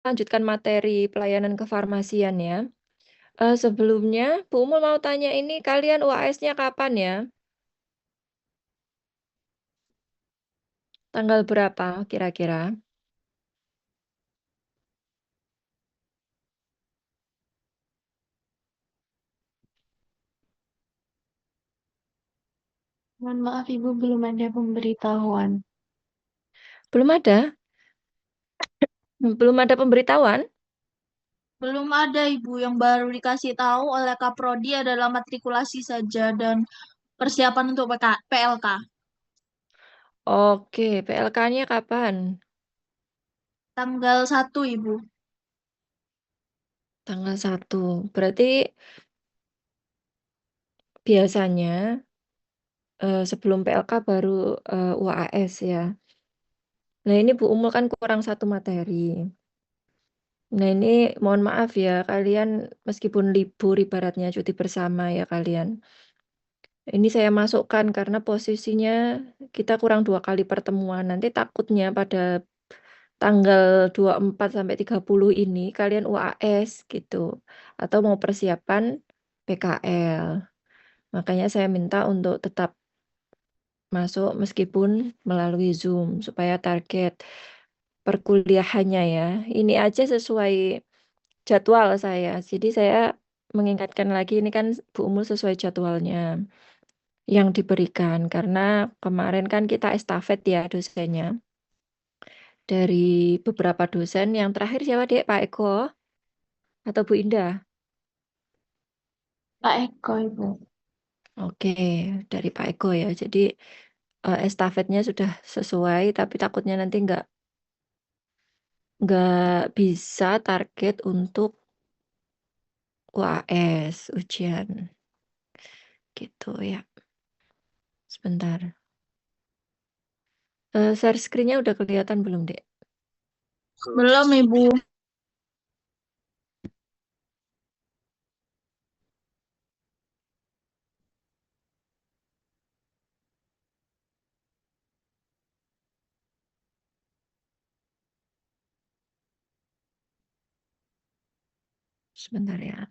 lanjutkan materi pelayanan kefarmasian ya. Sebelumnya Bu Umul mau tanya ini kalian UAS-nya kapan ya? Tanggal berapa kira-kira? Mohon maaf Ibu, belum ada pemberitahuan. Belum ada? Belum ada pemberitahuan? Belum ada Ibu, yang baru dikasih tahu oleh Kaprodi adalah matrikulasi saja dan persiapan untuk PLK. Oke, PLK-nya kapan? Tanggal 1 Ibu. Tanggal 1. Berarti biasanya sebelum PLK baru UAS ya. Nah ini Bu Umul kan kurang satu materi. Nah ini mohon maaf ya kalian meskipun libur ibaratnya cuti bersama ya kalian. Ini saya masukkan karena posisinya kita kurang 2 kali pertemuan. Nanti takutnya pada tanggal 24 sampai 30 ini kalian UAS gitu. Atau mau persiapan PKL. Makanya saya minta untuk tetap masuk meskipun melalui Zoom supaya target perkuliahannya ya. Ini aja sesuai jadwal saya. Jadi saya mengingatkan lagi ini kan Bu Umul sesuai jadwalnya yang diberikan karena kemarin kan kita estafet ya dosennya dari beberapa dosen. Yang terakhir siapa Dek? Pak Eko atau Bu Indah? Pak Eko Ibu. Oke, dari Pak Eko ya. Jadi estafetnya sudah sesuai, tapi takutnya nanti nggak bisa target untuk UAS ujian gitu ya. Sebentar. Share screen-nya udah kelihatan belum, Dek? Belum Ibu. Sebentar ya.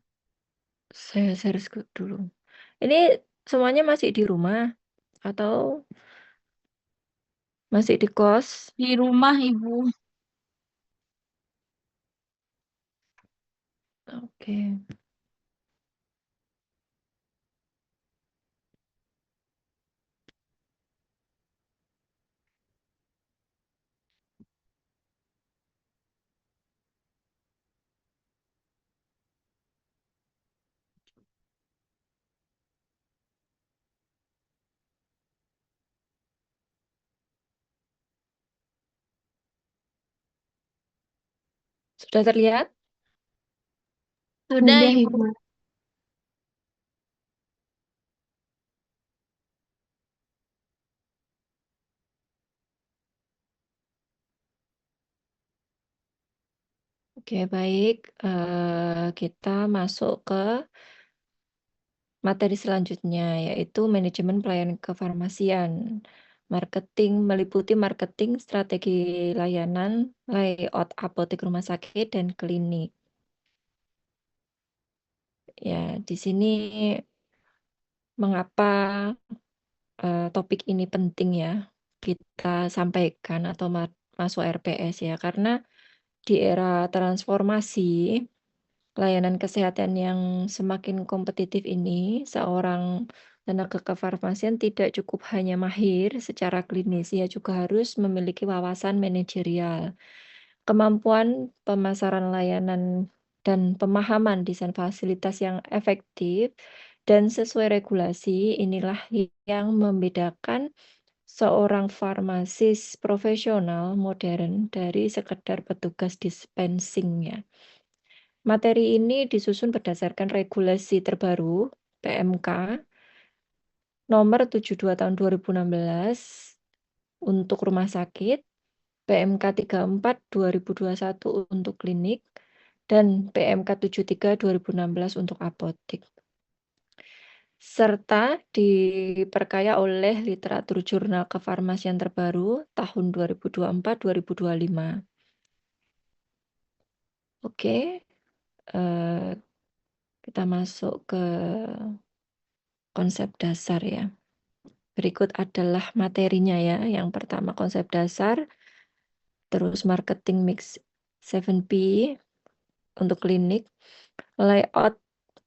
Saya share screen dulu. Ini semuanya masih di rumah atau masih di kos? Di rumah Ibu. Oke. Sudah terlihat? Sudah Sudah Ibu. Ibu. Oke, baik. Kita masuk ke materi selanjutnya, yaitu manajemen pelayanan kefarmasian. Marketing meliputi marketing, strategi layanan, layout apotek rumah sakit, dan klinik. Ya, di sini mengapa topik ini penting ya kita sampaikan atau masuk RPS ya, karena di era transformasi layanan kesehatan yang semakin kompetitif ini, seorang tenaga kefarmasian tidak cukup hanya mahir secara klinis, ia juga harus memiliki wawasan manajerial, kemampuan pemasaran layanan, dan pemahaman desain fasilitas yang efektif dan sesuai regulasi. Inilah yang membedakan seorang farmasis profesional modern dari sekedar petugas dispensingnya. Materi ini disusun berdasarkan regulasi terbaru PMK nomor 72 tahun 2016 untuk rumah sakit, PMK 34 2021 untuk klinik, dan PMK 73 2016 untuk apotek. Serta diperkaya oleh literatur jurnal kefarmasian terbaru tahun 2024-2025. Oke, eh, kita masuk ke konsep dasar ya. Berikut adalah materinya ya. Yang pertama konsep dasar, terus marketing mix 7P untuk klinik, layout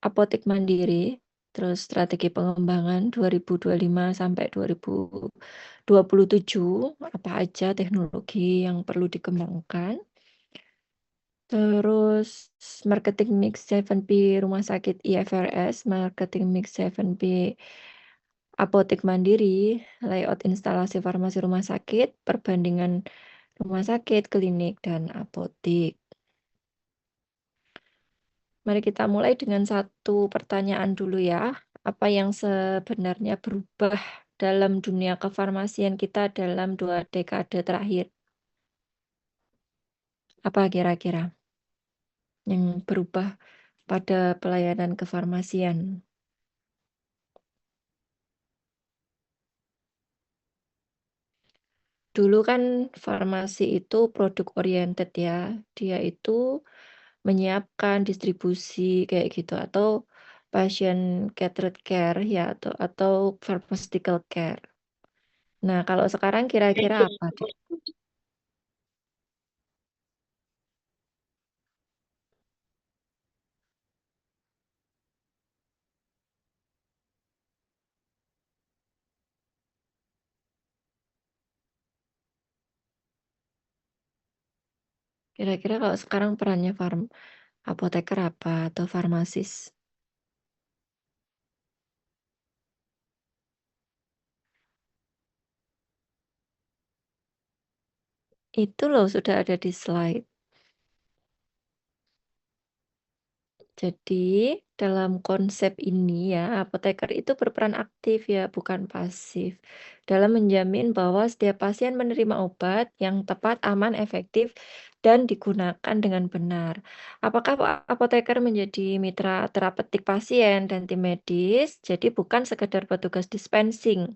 apotek mandiri, terus strategi pengembangan 2025 sampai 2027, apa aja teknologi yang perlu dikembangkan. Terus marketing mix 7P rumah sakit IFRS, marketing mix 7P apotek mandiri, layout instalasi farmasi rumah sakit, perbandingan rumah sakit, klinik, dan apotek. Mari kita mulai dengan satu pertanyaan dulu ya. Apa yang sebenarnya berubah dalam dunia kefarmasian kita dalam 2 dekade terakhir? Apa kira-kira yang berubah pada pelayanan kefarmasian? Dulu kan farmasi itu produk oriented ya. Dia itu menyiapkan distribusi kayak gitu atau patient catered care ya atau pharmaceutical care. Nah, kalau sekarang kira-kira apa, Dek? Kira-kira kalau sekarang perannya apoteker apa atau farmasis? Itu loh sudah ada di slide. Jadi, dalam konsep ini ya, apoteker itu berperan aktif ya, bukan pasif. Dalam menjamin bahwa setiap pasien menerima obat yang tepat, aman, efektif, dan digunakan dengan benar. Apakah apoteker menjadi mitra terapeutik pasien dan tim medis? Jadi bukan sekedar petugas dispensing.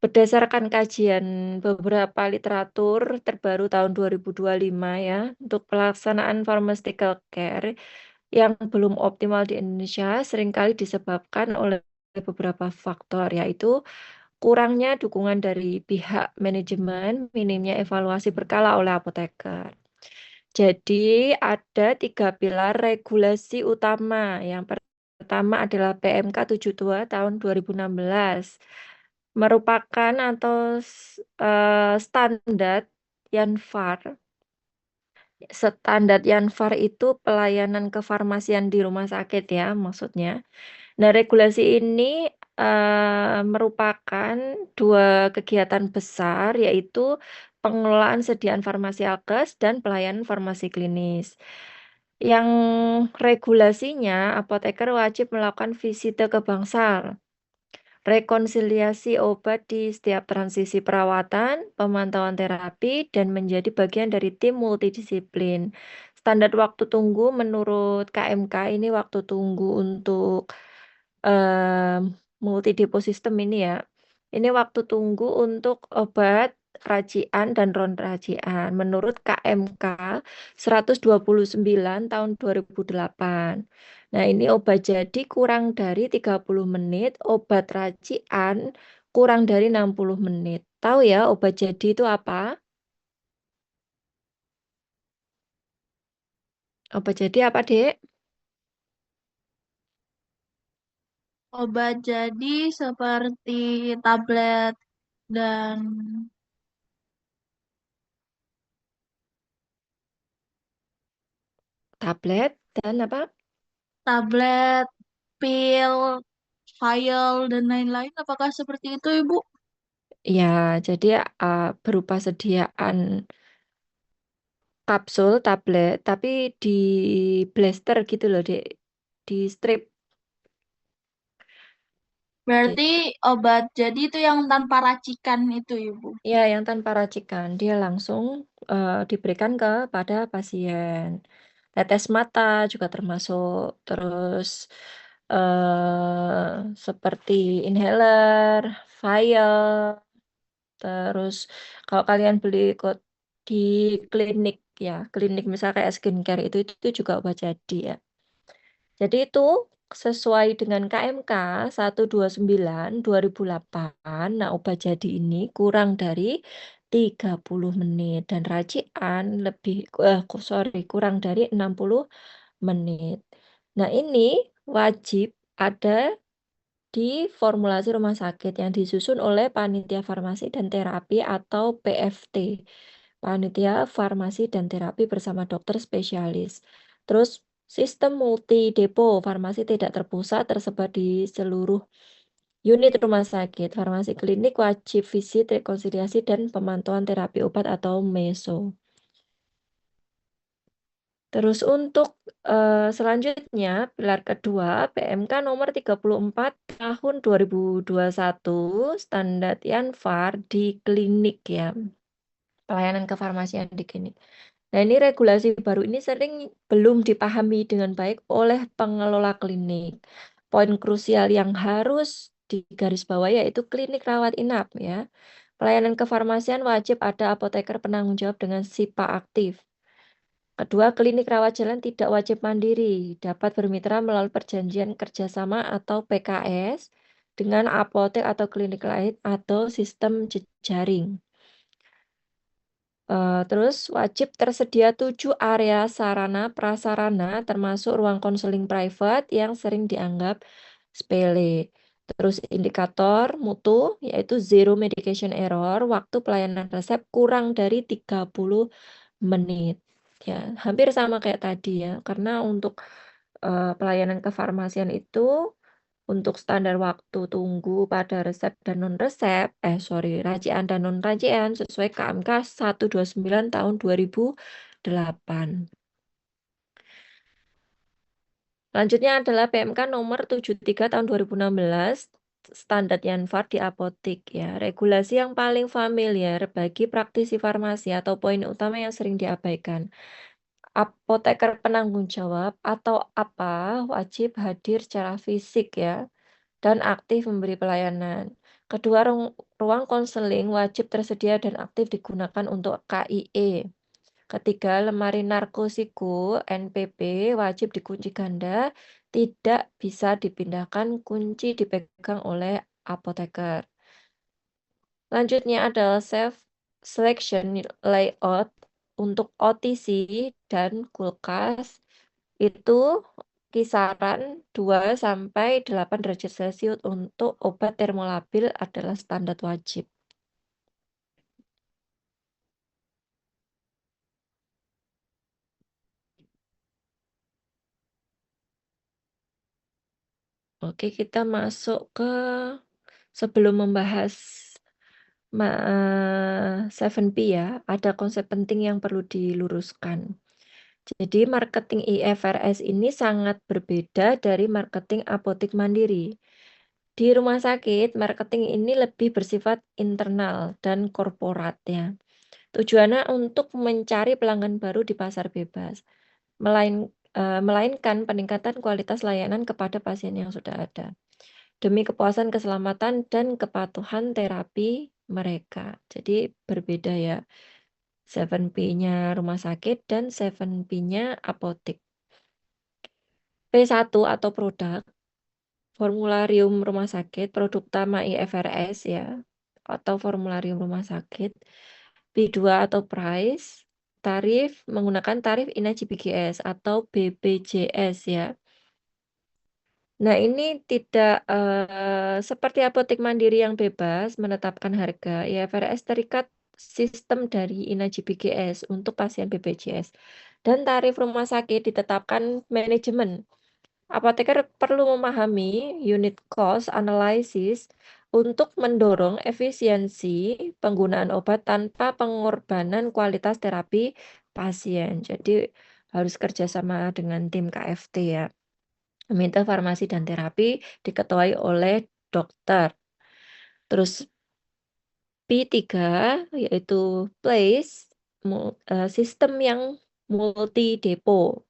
Berdasarkan kajian beberapa literatur terbaru tahun 2025 ya, untuk pelaksanaan pharmaceutical care yang belum optimal di Indonesia seringkali disebabkan oleh beberapa faktor, yaitu kurangnya dukungan dari pihak manajemen, minimnya evaluasi berkala oleh apoteker. Jadi ada 3 pilar regulasi utama. Yang pertama adalah PMK 72 tahun 2016. Merupakan atau standar Yanfar. Standar Yanfar itu pelayanan kefarmasian di rumah sakit ya maksudnya. Nah, regulasi ini merupakan 2 kegiatan besar, yaitu pengelolaan sediaan farmasi alkes dan pelayanan farmasi klinis. Yang regulasinya, apoteker wajib melakukan visite ke bangsal, rekonsiliasi obat di setiap transisi perawatan, pemantauan terapi, dan menjadi bagian dari tim multidisiplin. Standar waktu tunggu menurut KMK ini waktu tunggu untuk em, multi deposistem ini ya. Ini waktu tunggu untuk obat racian dan non racian menurut KMK 129 tahun 2008. Nah, ini obat jadi kurang dari 30 menit, obat racian kurang dari 60 menit. Tahu ya obat jadi itu apa? Obat jadi apa, Dek? Obat jadi seperti tablet dan Tablet dan apa? tablet, pil, vial, dan lain-lain. Apakah seperti itu, Ibu? Ya, jadi berupa sediaan kapsul tablet tapi di blaster gitu loh Dek, di strip. Jadi Berarti obat jadi itu yang tanpa racikan itu, Ibu. ya yang tanpa racikan dia langsung diberikan kepada pasien. Tetes mata juga termasuk, terus seperti inhaler, vial, terus kalau kalian beli di klinik ya. Klinik misal kayak skincare itu juga obat jadi ya. Jadi itu sesuai dengan KMK 129 2008. Nah, obat jadi ini kurang dari 30 menit dan racian kurang dari 60 menit. Nah, ini wajib ada di formulasi rumah sakit yang disusun oleh Panitia Farmasi dan Terapi atau PFT. Panitia Farmasi dan Terapi bersama dokter spesialis. Terus sistem multi depo farmasi tidak terpusat tersebar di seluruh unit rumah sakit. Farmasi klinik wajib visit, rekonsiliasi, dan pemantauan terapi obat atau meso. Terus untuk selanjutnya, pilar kedua, PMK nomor 34 tahun 2021, standar Yanfar di klinik ya, pelayanan kefarmasian di klinik. Nah, ini regulasi baru ini sering belum dipahami dengan baik oleh pengelola klinik. Poin krusial yang harus digarisbawahi yaitu klinik rawat inap ya. Pelayanan kefarmasian wajib ada apoteker penanggung jawab dengan SIPA aktif. Kedua, klinik rawat jalan tidak wajib mandiri, dapat bermitra melalui perjanjian kerjasama atau PKS dengan apotek atau klinik lain atau sistem jejaring. Terus wajib tersedia 7 area sarana prasarana termasuk ruang konseling private yang sering dianggap sepele. Terus indikator mutu yaitu zero medication error, waktu pelayanan resep kurang dari 30 menit. Ya, hampir sama kayak tadi ya. Karena untuk pelayanan kefarmasian itu untuk standar waktu tunggu pada resep dan non-resep, racian dan non-racian sesuai KMK 129 tahun 2008. Selanjutnya adalah PMK nomor 73 tahun 2016, standar Yanfar di apotik ya. Regulasi yang paling familiar bagi praktisi farmasi atau poin utama yang sering diabaikan. Apoteker penanggung jawab atau apa wajib hadir secara fisik ya dan aktif memberi pelayanan. Kedua, ruang konseling wajib tersedia dan aktif digunakan untuk KIE. Ketiga, lemari narkosiku NPP wajib dikunci ganda, tidak bisa dipindahkan, kunci dipegang oleh apoteker. Selanjutnya adalah self selection layout untuk OTC dan kulkas itu kisaran 2 sampai 8 derajat Celcius untuk obat termolabil adalah standar wajib. Oke, kita masuk ke sebelum membahas 7P ya, ada konsep penting yang perlu diluruskan. Jadi marketing IFRS ini sangat berbeda dari marketing apotek mandiri. Di rumah sakit, marketing ini lebih bersifat internal dan korporat ya. Tujuannya untuk mencari pelanggan baru di pasar bebas, melainkan peningkatan kualitas layanan kepada pasien yang sudah ada, demi kepuasan keselamatan dan kepatuhan terapi mereka. Jadi berbeda ya, 7P-nya rumah sakit dan 7P-nya apotek. P1 atau produk, formularium rumah sakit, produk utama IFRS ya, atau formularium rumah sakit. B2 atau price, tarif menggunakan tarif Inaji BGS atau BPJS ya. Nah, ini tidak seperti apotek mandiri yang bebas menetapkan harga. IFRS terikat sistem dari Inaji BGS untuk pasien BPJS. Dan tarif rumah sakit ditetapkan manajemen. Apoteker perlu memahami unit cost analysis untuk mendorong efisiensi penggunaan obat tanpa pengorbanan kualitas terapi pasien. Jadi harus kerjasama dengan tim KFT ya. Meminta farmasi dan terapi diketuai oleh dokter. Terus P3 yaitu place sistem yang multi depo.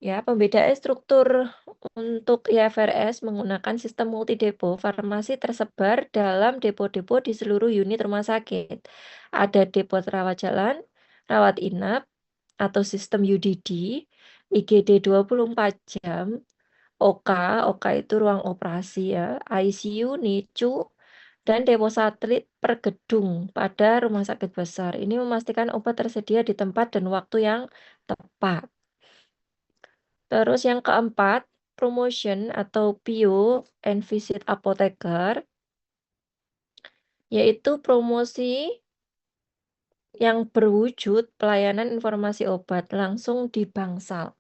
Ya, pembedaan struktur untuk IFRS menggunakan sistem multi depo. Farmasi tersebar dalam depo-depo di seluruh unit rumah sakit. Ada depo rawat jalan, rawat inap atau sistem UDD, IGD 24 jam, OK, OK itu ruang operasi ya, ICU, NICU, dan depo satelit per gedung pada rumah sakit besar. Ini memastikan obat tersedia di tempat dan waktu yang tepat. Terus yang keempat, promotion atau PIO and visit apoteker, yaitu promosi yang berwujud pelayanan informasi obat langsung di bangsal.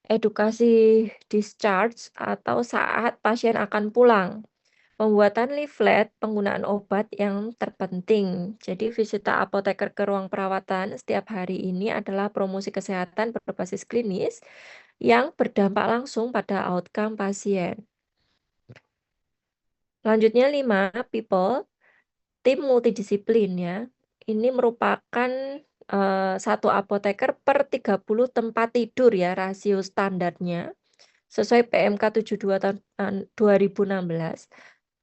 Edukasi discharge atau saat pasien akan pulang. Pembuatan leaflet penggunaan obat yang terpenting. Jadi visita apoteker ke ruang perawatan setiap hari ini adalah promosi kesehatan berbasis klinis yang berdampak langsung pada outcome pasien. Selanjutnya 5, people, tim multidisiplin ya. Ini merupakan satu apoteker per 30 tempat tidur ya rasio standarnya sesuai PMK 72 tahun 2016.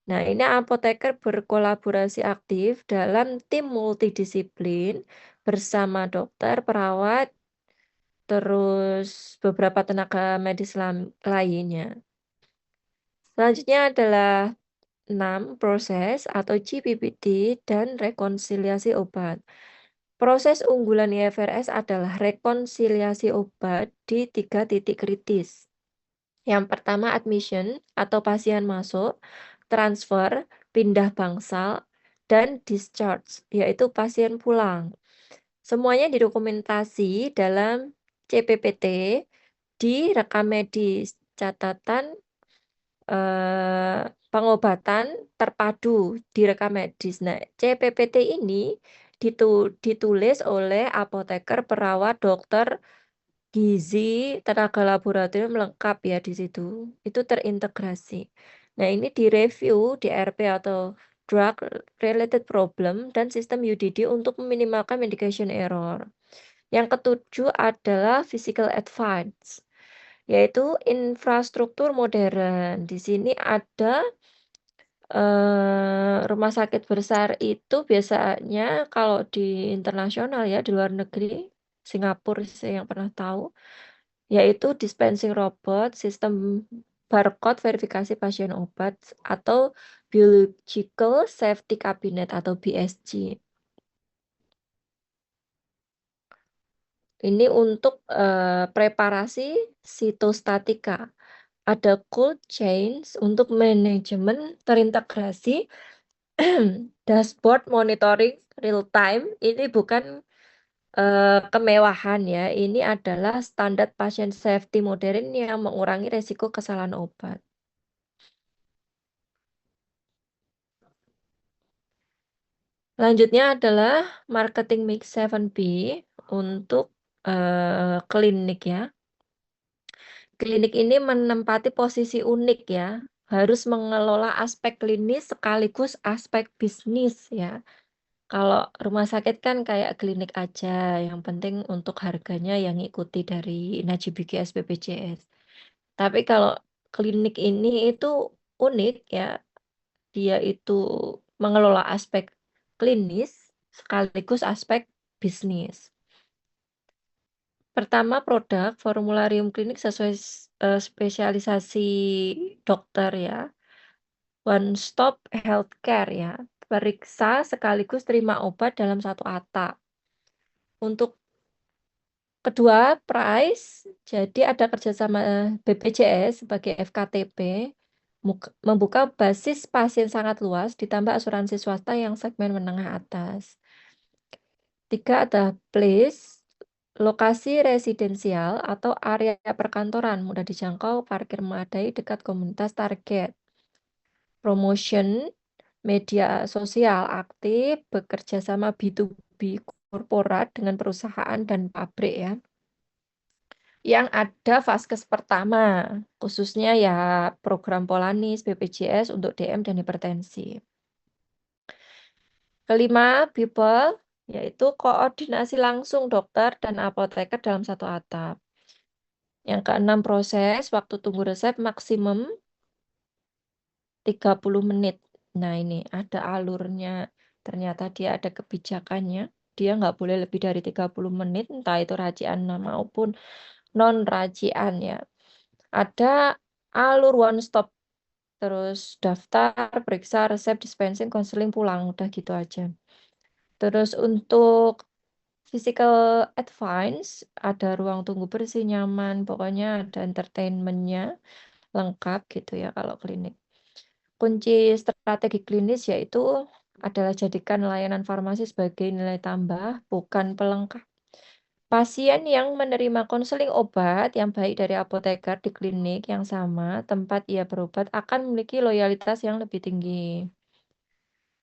Nah, ini apoteker berkolaborasi aktif dalam tim multidisiplin bersama dokter, perawat, terus beberapa tenaga medis lainnya. Selanjutnya adalah 6. Proses atau GPPT dan rekonsiliasi obat. Proses unggulan IFRS adalah rekonsiliasi obat di 3 titik kritis. Yang pertama admission atau pasien masuk, transfer, pindah bangsal, dan discharge, yaitu pasien pulang. Semuanya didokumentasi dalam CPPT di rekam medis, catatan pengobatan terpadu di rekam medis. Nah, CPPT ini ditulis oleh apoteker, perawat, dokter, gizi, tenaga laboratorium lengkap ya di situ. Itu terintegrasi. Nah, ini direview di RP atau Drug Related Problem dan sistem UDD untuk meminimalkan medication error. Yang ketujuh adalah physical advance, yaitu infrastruktur modern. Di sini ada rumah sakit besar itu biasanya kalau di internasional ya, di luar negeri, Singapura saya yang pernah tahu, yaitu dispensing robot, sistem barcode verifikasi pasien obat, atau biological safety cabinet atau BSC. Ini untuk preparasi sitostatika. Ada cold chains untuk manajemen terintegrasi, dashboard monitoring real time. Ini bukan kemewahan ya, ini adalah standar pasien safety modern yang mengurangi resiko kesalahan obat. Selanjutnya adalah marketing mix 7B untuk klinik ya. Klinik ini menempati posisi unik ya, harus mengelola aspek klinis sekaligus aspek bisnis ya. Kalau rumah sakit kan kayak klinik aja, yang penting untuk harganya yang ikuti dari Najib BGS BPJS. Tapi kalau klinik ini itu unik ya, dia itu mengelola aspek klinis sekaligus aspek bisnis. Pertama, produk formularium klinik sesuai spesialisasi dokter ya. One stop healthcare ya. Periksa sekaligus terima obat dalam satu atap. Untuk kedua, price. Jadi ada kerjasama BPJS sebagai FKTP membuka basis pasien sangat luas ditambah asuransi swasta yang segmen menengah atas. 3 ada place, lokasi residensial atau area perkantoran mudah dijangkau, parkir memadai dekat komunitas target. Promotion, media sosial aktif, bekerja sama B2B korporat dengan perusahaan dan pabrik ya. Yang ada vaskes pertama, khususnya ya program Polanis, BPJS untuk DM dan hipertensi. Kelima, people, yaitu koordinasi langsung dokter dan apoteker dalam satu atap. Yang keenam, proses, waktu tunggu resep maksimum 30 menit. Nah, ini ada alurnya, ternyata dia ada kebijakannya. dia nggak boleh lebih dari 30 menit, entah itu racian maupun non-racian ya. Ada alur one stop, terus daftar, periksa, resep, dispensing, konseling, pulang, udah gitu aja. Terus untuk physical advice, ada ruang tunggu bersih, nyaman, pokoknya ada entertainment-nya, lengkap gitu ya kalau klinik. Kunci strategi klinis yaitu adalah jadikan layanan farmasi sebagai nilai tambah, bukan pelengkap. Pasien yang menerima konseling obat yang baik dari apoteker di klinik yang sama tempat ia berobat akan memiliki loyalitas yang lebih tinggi.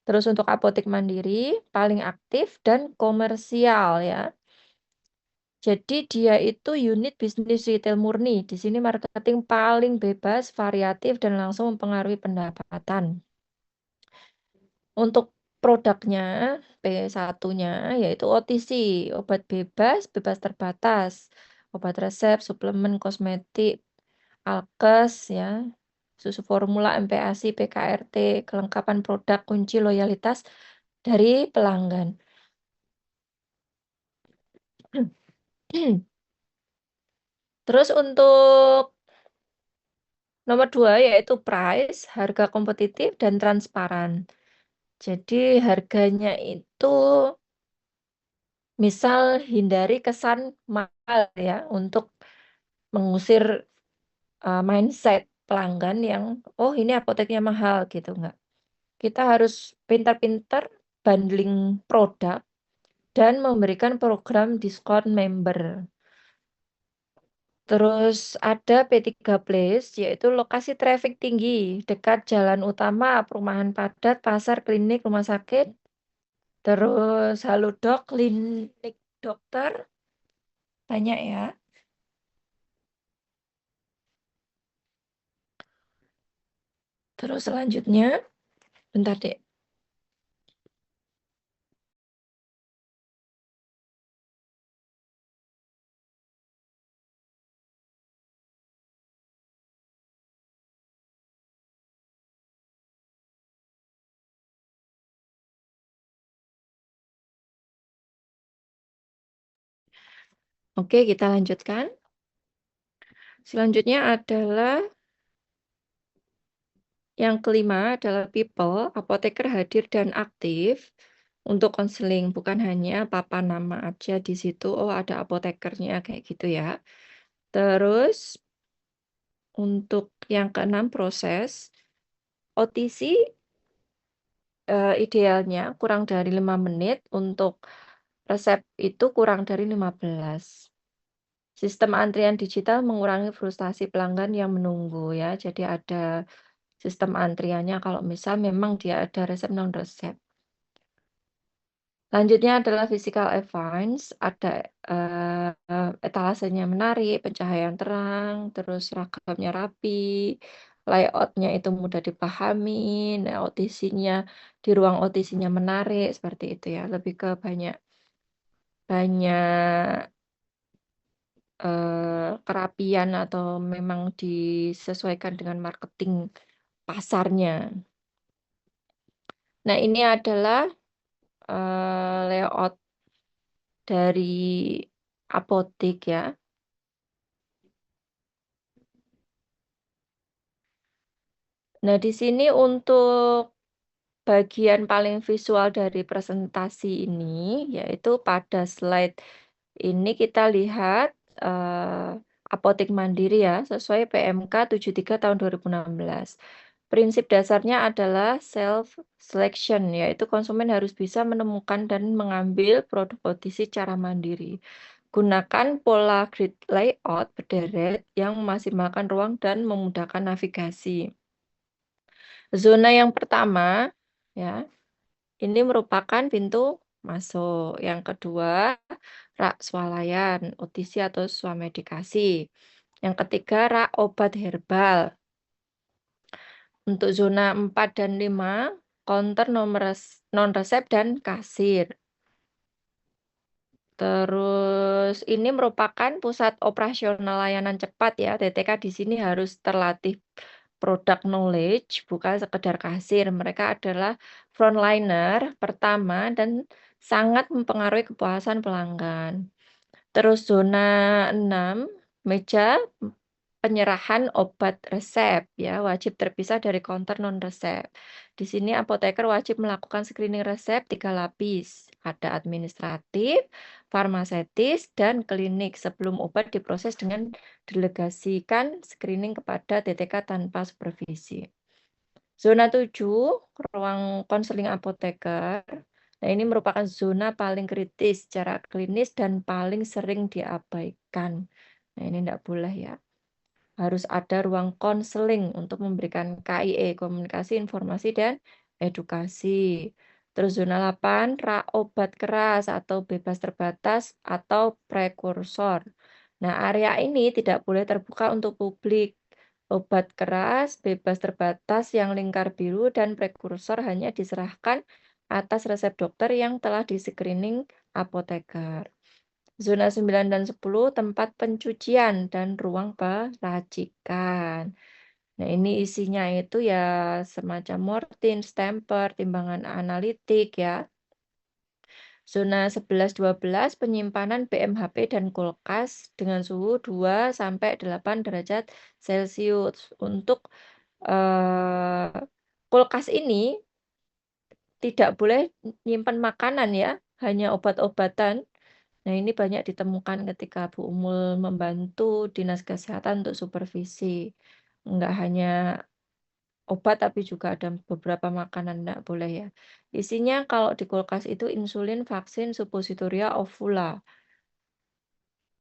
Terus untuk apotek mandiri paling aktif dan komersial ya. Jadi dia itu unit bisnis retail murni. Di sini marketing paling bebas, variatif, dan langsung mempengaruhi pendapatan. Untuk produknya, P1-nya, yaitu OTC, obat bebas, bebas terbatas, obat resep, suplemen, kosmetik, alkes, ya, susu formula, MPASI, PKRT, kelengkapan produk, kunci loyalitas dari pelanggan. Terus untuk nomor 2 yaitu price, harga kompetitif dan transparan. Jadi harganya itu misal hindari kesan mahal ya untuk mengusir mindset pelanggan yang oh ini apoteknya mahal gitu enggak. Kita harus pintar-pintar bundling produk dan memberikan program diskon member. Terus ada P3 Place, yaitu lokasi traffic tinggi, dekat jalan utama, perumahan padat, pasar, klinik, rumah sakit. Terus Halodoc, klinik dokter, banyak ya. Terus selanjutnya, bentar deh. Oke, kita lanjutkan. Selanjutnya adalah yang kelima adalah people, apoteker hadir dan aktif untuk konseling, bukan hanya papan nama aja di situ, oh ada apotekernya kayak gitu ya. Terus untuk yang keenam proses, OTC idealnya kurang dari 5 menit, untuk resep itu kurang dari 15. Sistem antrian digital mengurangi frustasi pelanggan yang menunggu ya. Jadi ada sistem antriannya kalau misal memang dia ada resep non resep. Lanjutnya adalah physical advance, ada etalasenya menarik, pencahayaan terang, terus ragamnya rapi, layoutnya itu mudah dipahami, nah, OTC-nya di ruang OTC-nya menarik seperti itu ya, lebih ke banyak banyak kerapian atau memang disesuaikan dengan marketing pasarnya. Nah, ini adalah layout dari apotek ya. Nah, di sini untuk bagian paling visual dari presentasi ini, yaitu pada slide ini kita lihat apotek mandiri ya, sesuai PMK 73 tahun 2016. Prinsip dasarnya adalah self selection, yaitu konsumen harus bisa menemukan dan mengambil produk OTC secara mandiri. Gunakan pola grid layout berderet yang memaksimalkan ruang dan memudahkan navigasi. Zona yang pertama, ya, ini merupakan pintu masuk. Yang kedua, rak swalayan, OTC atau swamedikasi. Yang ketiga, rak obat herbal. Untuk zona 4 dan 5, counter non-resep dan kasir. Terus ini merupakan pusat operasional layanan cepat ya. TTK di sini harus terlatih product knowledge, bukan sekedar kasir. Mereka adalah frontliner pertama dan sangat mempengaruhi kepuasan pelanggan. Terus zona 6, meja penyerahan obat resep ya, wajib terpisah dari counter non resep. Di sini apoteker wajib melakukan screening resep 3 lapis. Ada administratif, farmasetis, dan klinik sebelum obat diproses dengan delegasikan screening kepada TTK tanpa supervisi. Zona 7, ruang konseling apoteker. Nah, ini merupakan zona paling kritis secara klinis dan paling sering diabaikan. Nah, ini tidak boleh ya. Harus ada ruang konseling untuk memberikan KIE, komunikasi, informasi, dan edukasi. Terus zona 8, obat keras atau bebas terbatas atau prekursor. Nah, area ini tidak boleh terbuka untuk publik. Obat keras, bebas terbatas yang lingkar biru, dan prekursor hanya diserahkan atas resep dokter yang telah di-screening apoteker. Zona 9 dan 10 tempat pencucian dan ruang peracikan. Nah, ini isinya itu ya semacam mortin, stemper, timbangan analitik ya. Zona 11-12 penyimpanan BMHP dan kulkas dengan suhu 2 sampai 8 derajat Celcius. Untuk kulkas ini tidak boleh nyimpan makanan ya, hanya obat-obatan. Nah, ini banyak ditemukan ketika Bu Umul membantu Dinas Kesehatan untuk supervisi. Enggak hanya obat, tapi juga ada beberapa makanan enggak boleh ya. Isinya kalau di kulkas itu insulin, vaksin, suppositoria, ovula.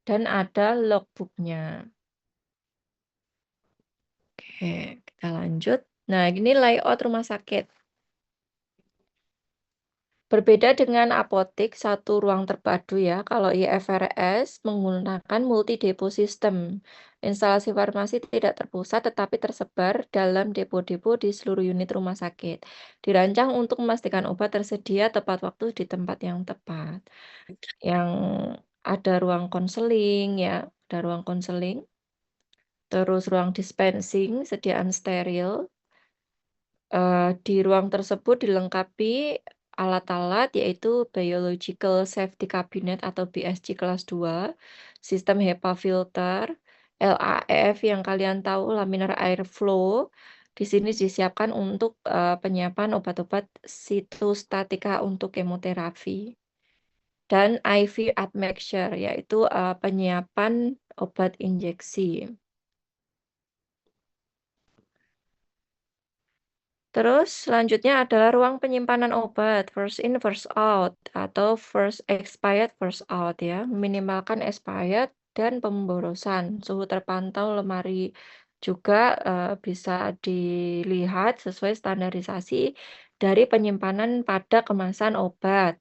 Dan ada logbooknya. Oke, kita lanjut. Nah, ini layout rumah sakit. Berbeda dengan apotik, satu ruang terpadu ya. Kalau IFRS menggunakan multi depo system. Instalasi farmasi tidak terpusat tetapi tersebar dalam depo-depo di seluruh unit rumah sakit. Dirancang untuk memastikan obat tersedia tepat waktu di tempat yang tepat. Yang ada ruang konseling ya, ada ruang konseling. Terus ruang dispensing, sediaan steril. Di ruang tersebut dilengkapi alat-alat yaitu Biological Safety Cabinet atau BSC kelas 2, sistem HEPA filter, LAF yang kalian tahu laminar air flow. Di sini disiapkan untuk penyiapan obat-obat sitostatika untuk kemoterapi. Dan IV admixture yaitu penyiapan obat injeksi. Terus selanjutnya adalah ruang penyimpanan obat, first in, first out, atau first expired, first out ya. Minimalkan expired dan pemborosan. Suhu terpantau lemari juga bisa dilihat sesuai standarisasi dari penyimpanan pada kemasan obat.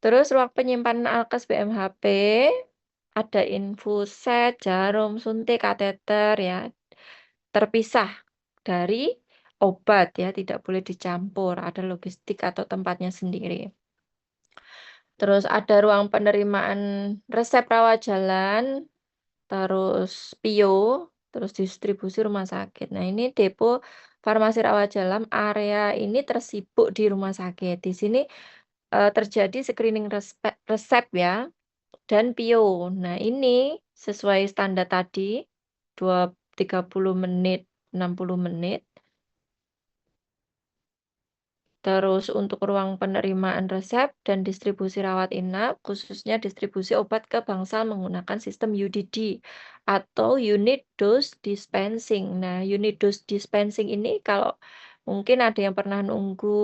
Terus ruang penyimpanan alkes BMHP, ada infuset, jarum suntik, kateter ya. Terpisah dari obat ya, tidak boleh dicampur, ada logistik atau tempatnya sendiri. Terus ada ruang penerimaan resep rawat jalan, terus PIO, terus distribusi rumah sakit. Nah, ini depo farmasi rawat jalan, area ini tersibuk di rumah sakit. Di sini terjadi screening resep ya, dan PIO. Nah, ini sesuai standar tadi, 30 menit, 60 menit. Terus untuk ruang penerimaan resep dan distribusi rawat inap, khususnya distribusi obat ke bangsal menggunakan sistem UDD atau Unit Dose Dispensing. Nah, Unit Dose Dispensing ini kalau mungkin ada yang pernah nunggu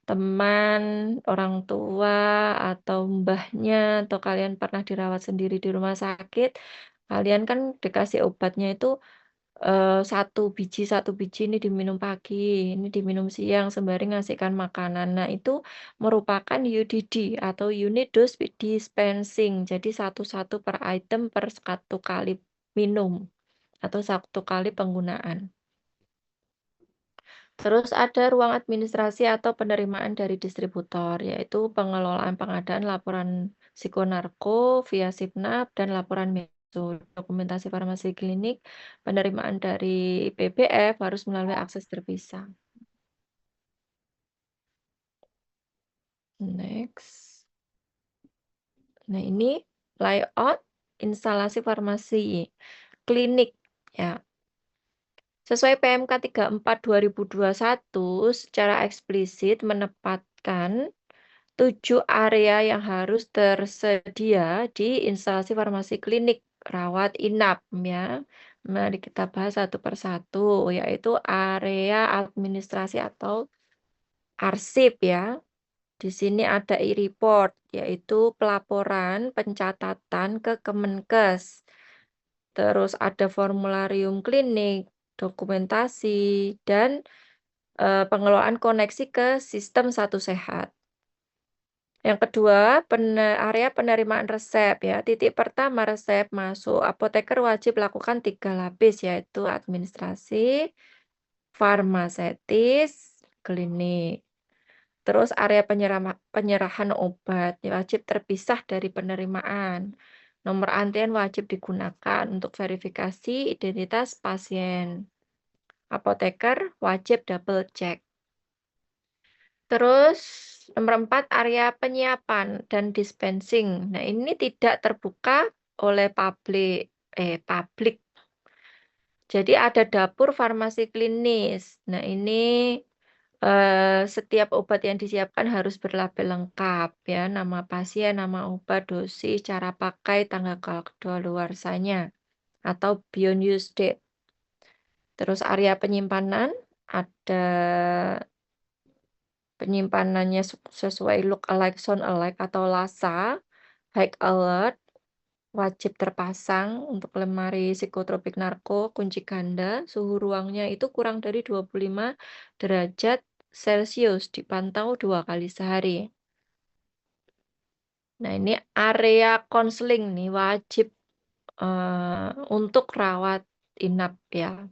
teman, orang tua, atau mbahnya, atau kalian pernah dirawat sendiri di rumah sakit, kalian kan dikasih obatnya itu satu biji ini diminum pagi, ini diminum siang sembari ngasihkan makanan. Nah, itu merupakan UDD atau Unit Dose Dispensing. Jadi satu-satu per item per satu kali minum atau satu kali penggunaan. Terus ada ruang administrasi atau penerimaan dari distributor, yaitu pengelolaan pengadaan laporan psikonarko via SIPNAP dan laporan meso. Dokumentasi farmasi klinik, penerimaan dari PBF harus melalui akses terpisah. Next. Nah, ini layout instalasi farmasi klinik ya. Sesuai PMK 34 2021 secara eksplisit menempatkan 7 area yang harus tersedia di instalasi farmasi klinik rawat inap ya. Mari kita bahas satu persatu, yaitu area administrasi atau arsip ya. Di sini ada e-report, yaitu pelaporan pencatatan ke Kemenkes. Terus ada formularium klinik, dokumentasi, dan pengelolaan koneksi ke sistem Satu Sehat. Yang kedua, area penerimaan resep ya. Titik pertama resep masuk. Apoteker wajib lakukan 3 lapis, yaitu administrasi, farmasetis, klinik. Terus area penyerahan obat wajib terpisah dari penerimaan. Nomor antrian wajib digunakan untuk verifikasi identitas pasien. Apoteker wajib double check. Terus nomor 4 area penyiapan dan dispensing. Nah, ini tidak terbuka oleh publik. Jadi ada dapur farmasi klinis. Nah, ini setiap obat yang disiapkan harus berlabel lengkap ya, nama pasien, nama obat, dosis, cara pakai, tanggal kadaluarsanya atau beyond use date. Terus area penyimpanan ada penyimpanannya sesuai look alike, sound alike atau LASA, high alert, wajib terpasang untuk lemari psikotropik narko, kunci ganda, suhu ruangnya itu kurang dari 25 derajat Celcius, dipantau 2 kali sehari. Nah, ini area konseling nih wajib untuk rawat inap ya.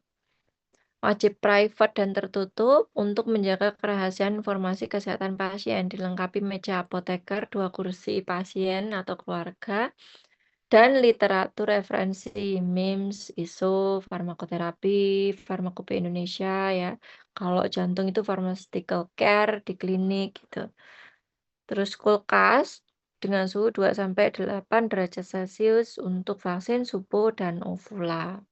Wajib private dan tertutup untuk menjaga kerahasiaan informasi kesehatan pasien. Dilengkapi meja apoteker, 2 kursi pasien atau keluarga, dan literatur referensi, MIMS, ISO, farmakoterapi, farmakope Indonesia ya. Kalau jantung itu pharmaceutical care di klinik gitu. Terus kulkas dengan suhu 2-8 derajat Celcius untuk vaksin, supo, dan ovula.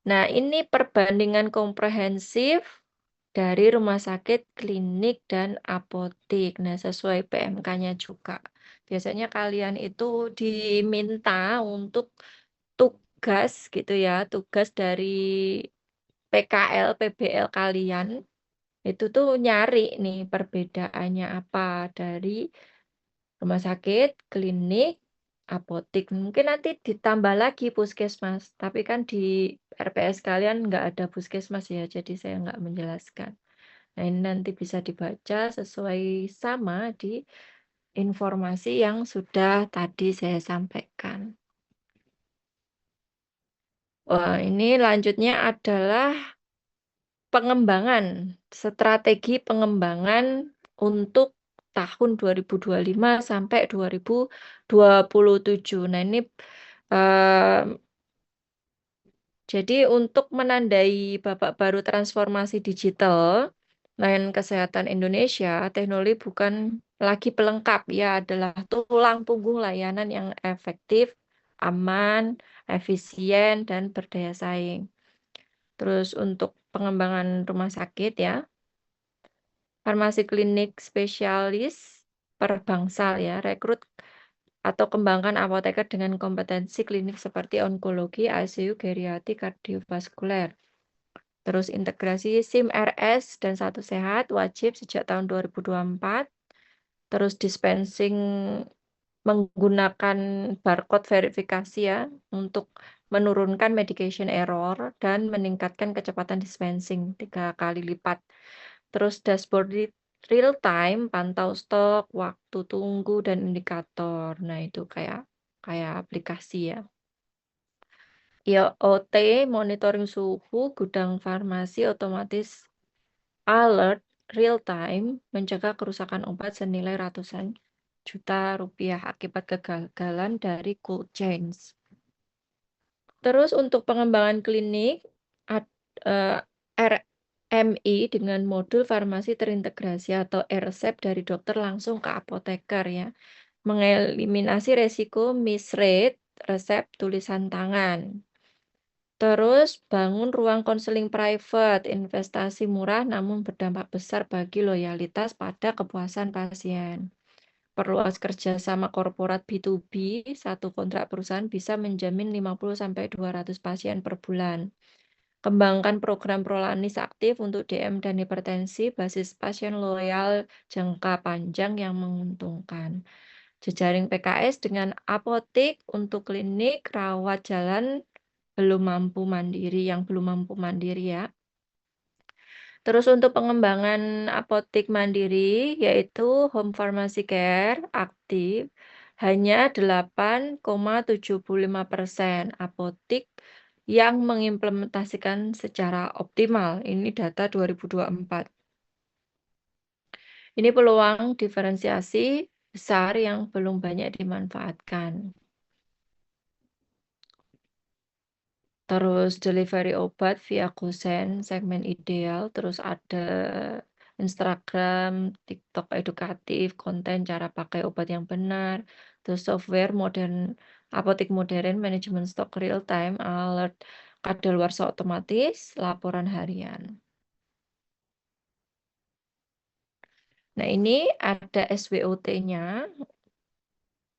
Nah, ini perbandingan komprehensif dari rumah sakit, klinik, dan apotik. Nah, sesuai PMK-nya juga. Biasanya kalian itu diminta untuk tugas gitu ya, tugas dari PKL, PBL kalian. Itu tuh nyari nih perbedaannya apa dari rumah sakit, klinik, apotik. Mungkin nanti ditambah lagi puskesmas. Tapi kan di RPS kalian nggak ada puskesmas ya, jadi saya nggak menjelaskan. Nah, ini nanti bisa dibaca sesuai sama di informasi yang sudah tadi saya sampaikan. Wah, ini lanjutnya adalah pengembangan, strategi pengembangan untuk tahun 2025 sampai 2027. Nah, ini jadi untuk menandai babak baru transformasi digital, layanan kesehatan Indonesia, teknologi bukan lagi pelengkap, ya adalah tulang punggung layanan yang efektif, aman, efisien, dan berdaya saing. Terus untuk pengembangan rumah sakit ya, farmasi klinik spesialis per bangsal ya, rekrut atau kembangkan apoteker dengan kompetensi klinik seperti onkologi, ICU, geriatri, kardiovaskuler. Terus integrasi SIM RS dan Satu Sehat wajib sejak tahun 2024. Terus dispensing menggunakan barcode verifikasi ya untuk menurunkan medication error dan meningkatkan kecepatan dispensing 3 kali lipat. Terus dashboard real time, pantau stok, waktu tunggu, dan indikator. Nah, itu kayak aplikasi ya. IoT, monitoring suhu, gudang farmasi otomatis alert real time, mencegah kerusakan obat senilai ratusan juta rupiah akibat kegagalan dari cold chains. Terus untuk pengembangan klinik, MI dengan modul farmasi terintegrasi atau e-resep dari dokter langsung ke apoteker ya. Mengeliminasi resiko misread resep tulisan tangan. Terus bangun ruang konseling private, investasi murah namun berdampak besar bagi loyalitas pada kepuasan pasien. Perluas kerjasama korporat B2B, satu kontrak perusahaan bisa menjamin 50-200 pasien per bulan. Kembangkan program prolanis aktif untuk DM dan hipertensi, basis pasien loyal jangka panjang yang menguntungkan. Jejaring PKS dengan apotek untuk klinik rawat jalan yang belum mampu mandiri ya. Terus untuk pengembangan apotek mandiri yaitu home pharmacy care aktif hanya 8,75% apotek yang mengimplementasikan secara optimal. Ini data 2024. Ini peluang diferensiasi besar yang belum banyak dimanfaatkan. Terus delivery obat via Gosen, segmen ideal. Terus ada Instagram, TikTok edukatif, konten cara pakai obat yang benar. Terus software modern, apotek modern, manajemen stok real time, alert kadaluarsa otomatis, laporan harian. Nah ini ada SWOT-nya,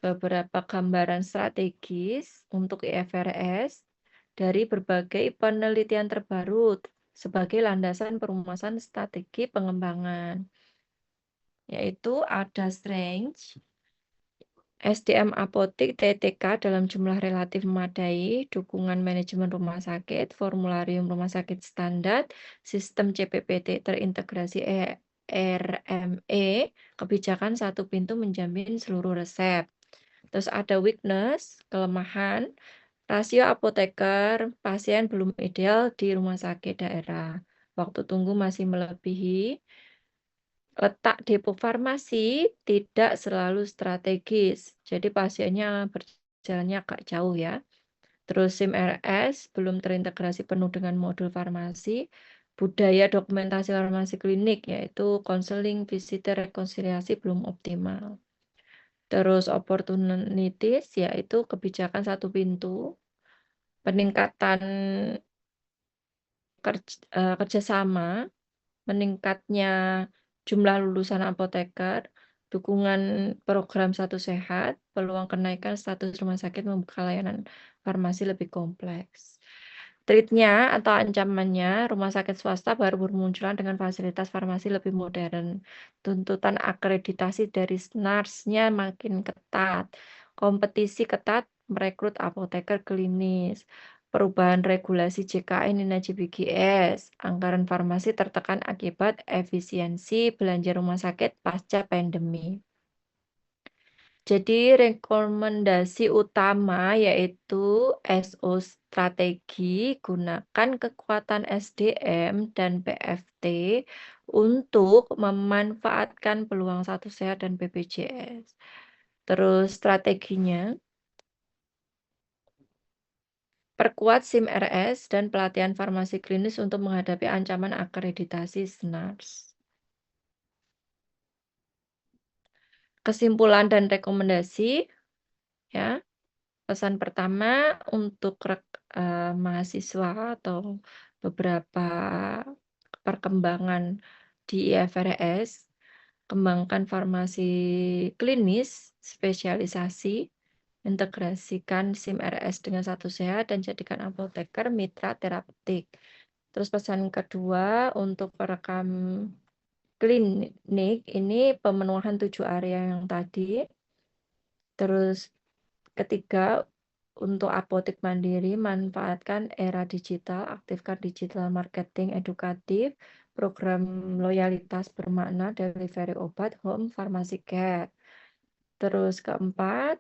beberapa gambaran strategis untuk IFRS dari berbagai penelitian terbaru sebagai landasan perumusan strategi pengembangan, yaitu ada strength, SDM apotek TTK dalam jumlah relatif memadai, dukungan manajemen rumah sakit, formularium rumah sakit standar, sistem CPPT terintegrasi RME, kebijakan satu pintu menjamin seluruh resep. Terus ada weakness, kelemahan, rasio apoteker pasien belum ideal di rumah sakit daerah. Waktu tunggu masih melebihi. Letak depo farmasi tidak selalu strategis. Jadi pasiennya berjalannya agak jauh ya. Terus SIM RS belum terintegrasi penuh dengan modul farmasi. Budaya dokumentasi farmasi klinik yaitu konseling, visitor, rekonsiliasi belum optimal. Terus opportunities yaitu kebijakan satu pintu, peningkatan kerjasama, meningkatnya jumlah lulusan apoteker, dukungan program Satu Sehat, peluang kenaikan status rumah sakit membuka layanan farmasi lebih kompleks. Treatnya atau ancamannya, rumah sakit swasta baru bermunculan dengan fasilitas farmasi lebih modern. Tuntutan akreditasi dari NARS-nya makin ketat. Kompetisi ketat merekrut apoteker klinis. Perubahan regulasi JKN dan JBGS. Anggaran farmasi tertekan akibat efisiensi belanja rumah sakit pasca pandemi. Jadi rekomendasi utama yaitu SO strategi, gunakan kekuatan SDM dan PFT untuk memanfaatkan peluang Satu Sehat dan BPJS. Terus strateginya, perkuat SIM RS dan pelatihan farmasi klinis untuk menghadapi ancaman akreditasi SNARS. Kesimpulan dan rekomendasi, ya. Pesan pertama untuk mahasiswa atau beberapa perkembangan di IFRS, kembangkan farmasi klinis, spesialisasi, integrasikan SIM RS dengan Satu Sehat dan jadikan apoteker mitra terapeutik. Terus pesan kedua untuk perekam klinik ini pemenuhan 7 area yang tadi. Terus ketiga, untuk apotek mandiri, manfaatkan era digital, aktifkan digital marketing edukatif, program loyalitas bermakna, delivery obat, home pharmacy care. Terus keempat,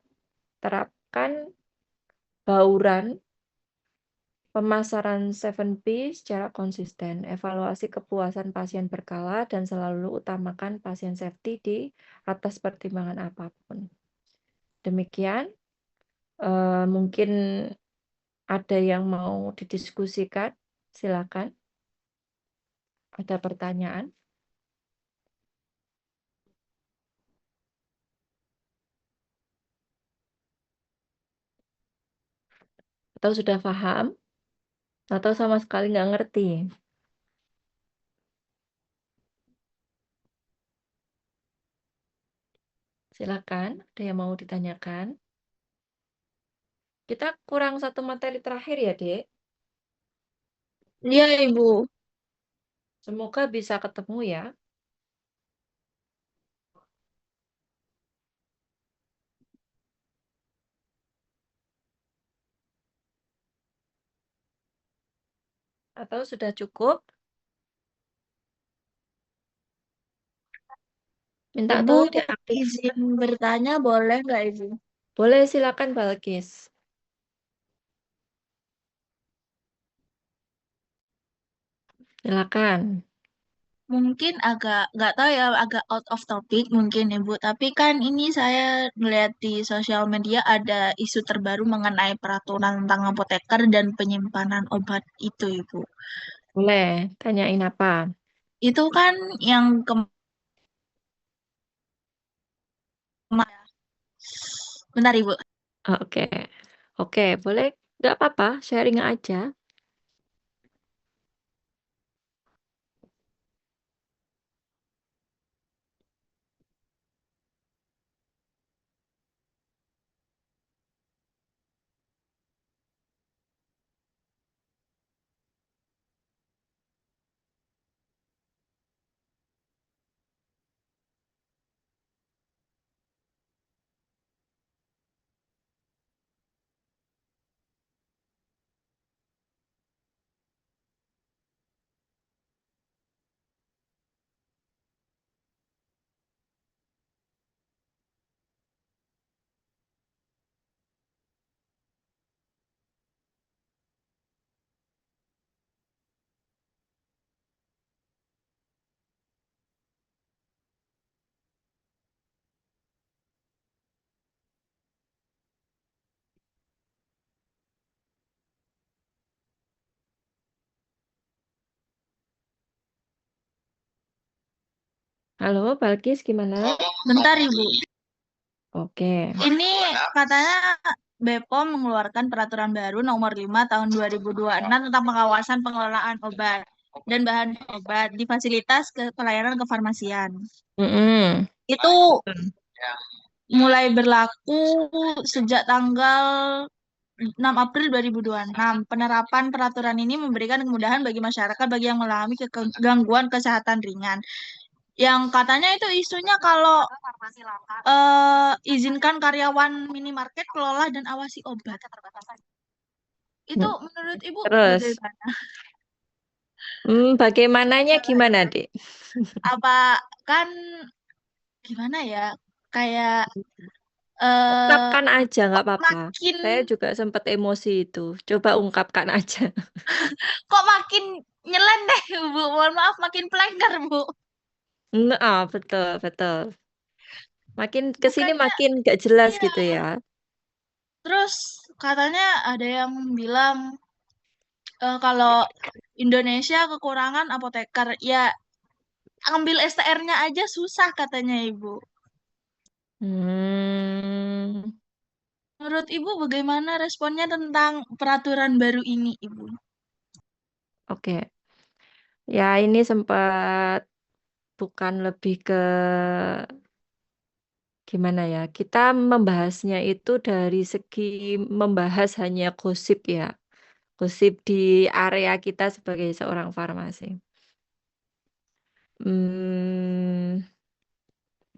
terapkan bauran pemasaran 7P secara konsisten, evaluasi kepuasan pasien berkala, dan selalu utamakan pasien safety di atas pertimbangan apapun. Demikian, mungkin ada yang mau didiskusikan, silakan. Ada pertanyaan? Atau sudah paham? Atau sama sekali nggak ngerti? Silakan, ada yang mau ditanyakan? Kita kurang satu materi terakhir ya, Dek. Iya, Ibu. Semoga bisa ketemu ya. Atau sudah cukup? Minta Ibu tolong diaktif. izin bertanya boleh nggak, Ibu? Boleh, silakan Balkis. Silakan. Mungkin agak nggak tahu ya, agak out of topic mungkin Ibu. Tapi kan ini saya melihat di sosial media ada isu terbaru mengenai peraturan tentang apoteker dan penyimpanan obat itu, Ibu. Boleh, tanyain apa? Itu kan yang bentar, Ibu. Oke, oke, boleh. Nggak apa-apa, sharing aja. Halo, Balkis, gimana? Bentar, Ibu. Oke. Ini katanya BPOM mengeluarkan peraturan baru nomor 5 tahun 2026 tentang pengawasan pengelolaan obat dan bahan obat di fasilitas pelayanan kefarmasian. Mm-mm. Itu mulai berlaku sejak tanggal 6 April 2026. Penerapan peraturan ini memberikan kemudahan bagi masyarakat bagi yang mengalami gangguan kesehatan ringan. Yang katanya itu isunya kalau izinkan karyawan minimarket kelola dan awasi obat. Itu Mm. menurut Ibu Terus, bagaimana? bagaimananya gimana, Dek? Apa kan gimana ya? Kayak eh Ungkapkan aja, nggak apa-apa. makin Saya juga sempat emosi itu. Coba ungkapkan aja. kok makin nyeleneh, Bu. Mohon maaf, makin pelengkar, Bu. Betul, betul. Makin ke sini Bukannya makin nggak jelas iya. gitu ya. Terus katanya ada yang bilang kalau Indonesia kekurangan apoteker. Ya, ambil STR-nya aja susah katanya Ibu. Hmm, Menurut Ibu bagaimana responnya tentang peraturan baru ini, Ibu? oke. Ya, ini sempat bukan lebih ke gimana ya. Kita membahasnya itu dari segi membahas hanya gosip ya. Gosip di area kita sebagai seorang farmasi. Hmm,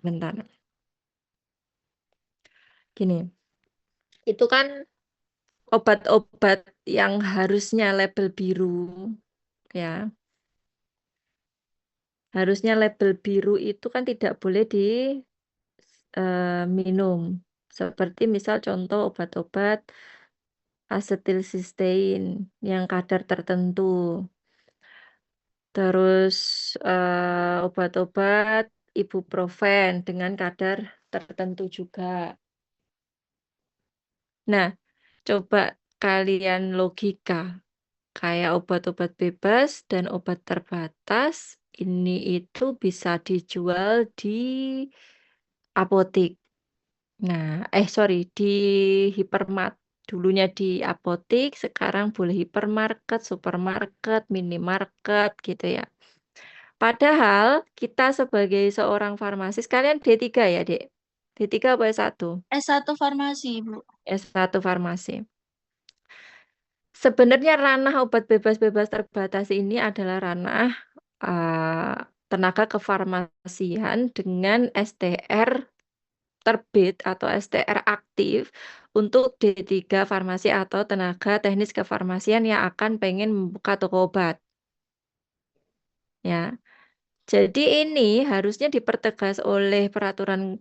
bentar. Gini, itu kan obat-obat yang harusnya label biru, ya. Harusnya label biru itu kan tidak boleh diminum. Seperti misal contoh obat-obat asetilsistein yang kadar tertentu. Terus obat-obat ibuprofen dengan kadar tertentu juga. Nah, coba kalian logika. kayak obat-obat bebas dan obat terbatas ini itu bisa dijual di apotek. Nah, sorry, di hipermat. Dulunya di apotek, sekarang boleh hipermarket, supermarket, minimarket gitu ya. Padahal kita sebagai seorang farmasis, kalian D3 ya, Dek? D3 apa S1? S1 farmasi, Bu. S1 farmasi. Sebenarnya ranah obat bebas-bebas terbatas ini adalah ranah uh, tenaga kefarmasian dengan STR terbit atau STR aktif untuk D3 farmasi atau tenaga teknis kefarmasian yang akan pengen membuka toko obat. Ya, jadi ini harusnya dipertegas oleh peraturan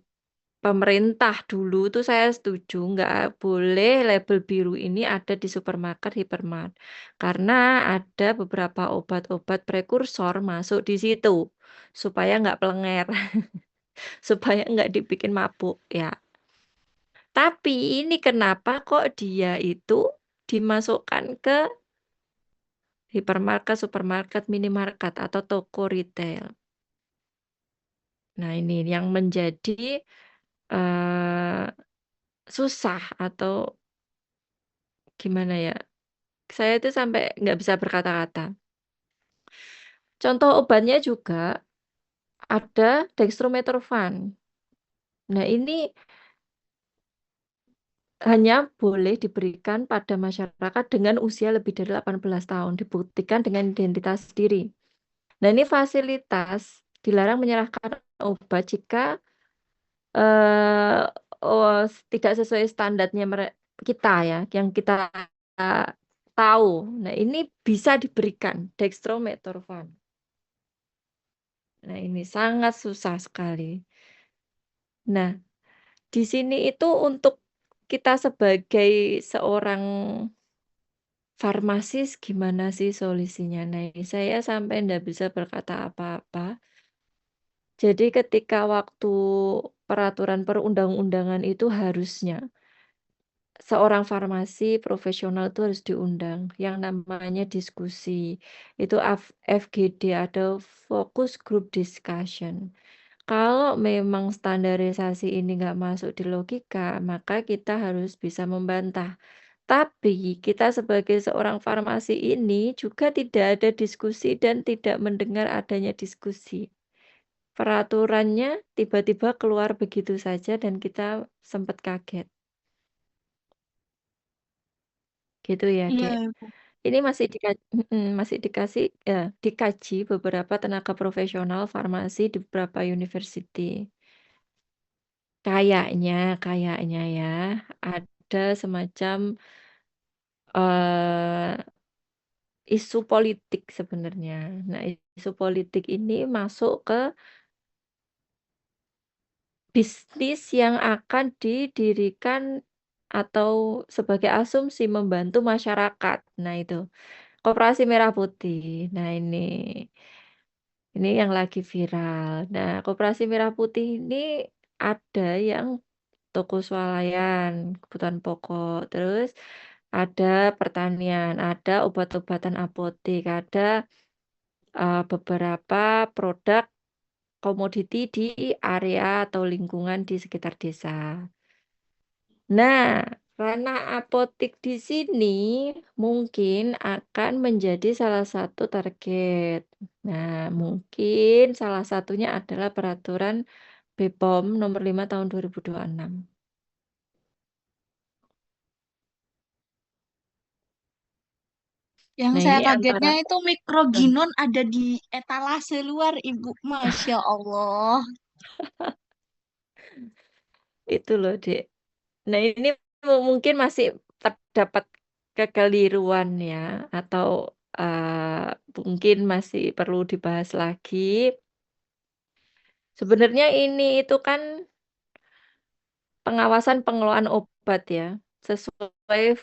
pemerintah dulu tuh saya setuju nggak boleh label biru ini ada di supermarket, hipermart. Karena ada beberapa obat-obat prekursor masuk di situ supaya nggak pelenger, supaya nggak dibikin mabuk ya. Tapi ini kenapa kok dia itu dimasukkan ke hipermarket, supermarket, minimarket atau toko retail. Nah, ini yang menjadi eh, susah atau gimana ya? Saya itu sampai nggak bisa berkata-kata. Contoh obatnya juga ada dextromethorphan. Nah, ini hanya boleh diberikan pada masyarakat dengan usia lebih dari 18 tahun, dibuktikan dengan identitas diri. Nah, ini fasilitas dilarang menyerahkan obat jika eh, oh, tidak sesuai standarnya kita ya, yang kita tahu. Nah, ini bisa diberikan dextromethorphan. Nah, ini sangat susah sekali. Nah, di sini itu untuk kita sebagai seorang farmasis gimana sih solusinya? Nah, saya sampai nggak bisa berkata apa-apa. Jadi ketika waktu peraturan perundang-undangan itu harusnya seorang farmasi profesional itu harus diundang yang namanya diskusi. Itu FGD atau Focus Group Discussion. Kalau memang standarisasi ini nggak masuk di logika, maka kita harus bisa membantah. Tapi kita sebagai seorang farmasi ini juga tidak ada diskusi dan tidak mendengar adanya diskusi. Peraturannya tiba-tiba keluar begitu saja dan kita sempat kaget. Gitu ya, Iya, Dek. Bu. Ini masih dikasih ya, dikaji beberapa tenaga profesional farmasi di beberapa university. Kayaknya ya ada semacam eh, isu politik sebenarnya. Nah, isu politik ini masuk ke bisnis yang akan didirikan atau sebagai asumsi membantu masyarakat. Nah, itu Koperasi Merah Putih. Nah, ini yang lagi viral. Nah, Koperasi Merah Putih ini ada yang toko swalayan, kebutuhan pokok, terus ada pertanian, ada obat-obatan apotek, ada beberapa produk komoditi di area atau lingkungan di sekitar desa. Nah, ranah apotek di sini mungkin akan menjadi salah satu target. Nah, mungkin salah satunya adalah peraturan BPOM nomor 5 tahun 2026. Yang Nah, saya ini kagetnya antara itu mikroginon ada di etalase luar, Ibu. Masya Allah. itu loh, Dek. Nah, ini mungkin masih terdapat kekeliruan ya, atau mungkin masih perlu dibahas lagi. Sebenarnya ini itu kan pengawasan pengelolaan obat ya, sesuai